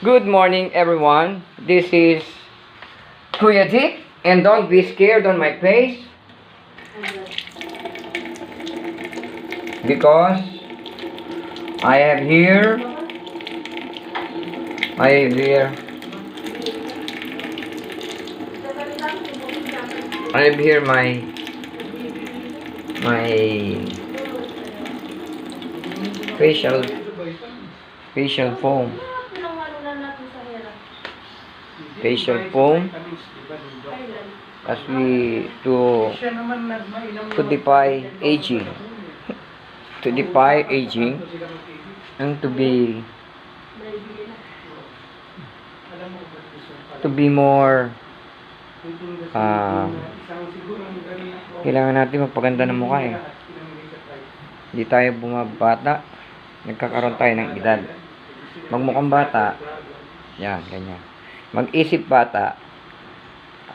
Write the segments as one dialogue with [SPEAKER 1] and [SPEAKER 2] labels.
[SPEAKER 1] Good morning, everyone. This is Kuya Dick, and don't be scared on my face because I have here, I have here, I have here my facial foam, as we to defy aging, and to be more kailangan natin magpaganda ng mukha eh. Hindi tayo bumabata, nagkakaroon tayo ng edad. Magmukhang bata, yan, ganyan. Mag-isip bata,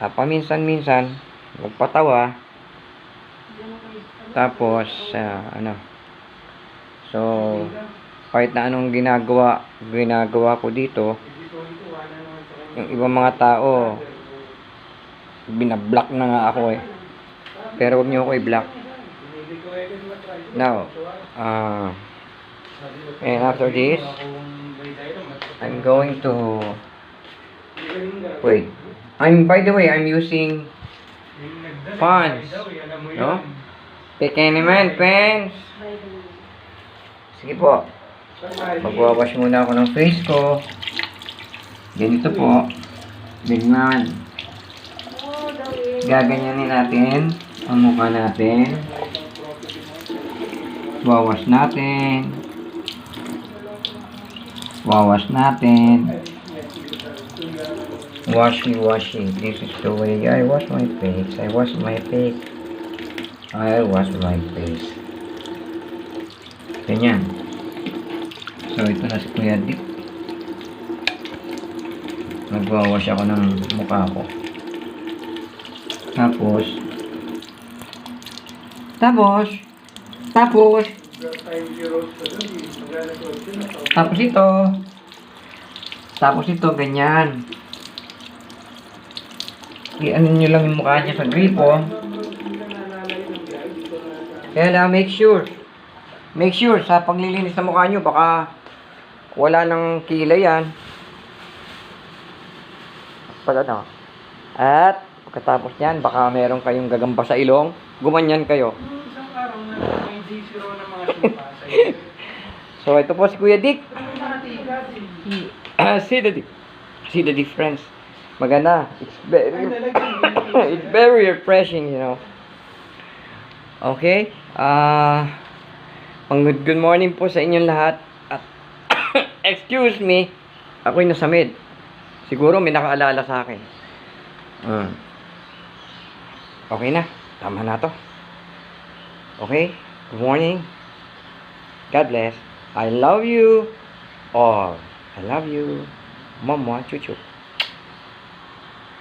[SPEAKER 1] paminsan-minsan, magpatawa, tapos, so, kahit na anong ginagawa ko dito, yung ibang mga tao, binablock na nga ako eh. Pero huwag niyo ako i-block. Now, and after this, I'm going to wait. By the way, I'm using Pons. No? Pekeneman, pens. Sige po. Magwawash muna ako ng face ko. Ganito po. Ganyan. Gaganyanin natin ang mukha natin. Wawash natin. Wawash natin. Washi. This is the way I wash my face. I wash my face. Ganyan. So, ito na si Kuya Dick. Nagwawash ako ng mukha ko. Tapos ito, ganyan. I-ano nyo lang yung mukha niya sa gripo. Kaya lang, make sure sa paglilinis ng mukha nyo, baka wala nang kilay yan. At pagkatapos yan, baka meron kayong gagamba sa ilong, gumanyan kayo.
[SPEAKER 2] Isang araw na may D0 ng mga sumpasay.
[SPEAKER 1] So, ito po si Kuya Dick. See the difference. Maganda. It's very refreshing, you know. Okay. Good morning po sa inyong lahat. At excuse me, ako'y nasamid. Siguro may nakaalala sa akin. Okay na. Tama na to. Okay. Good morning. God bless. I love you all. I love you. Mama, chuchu.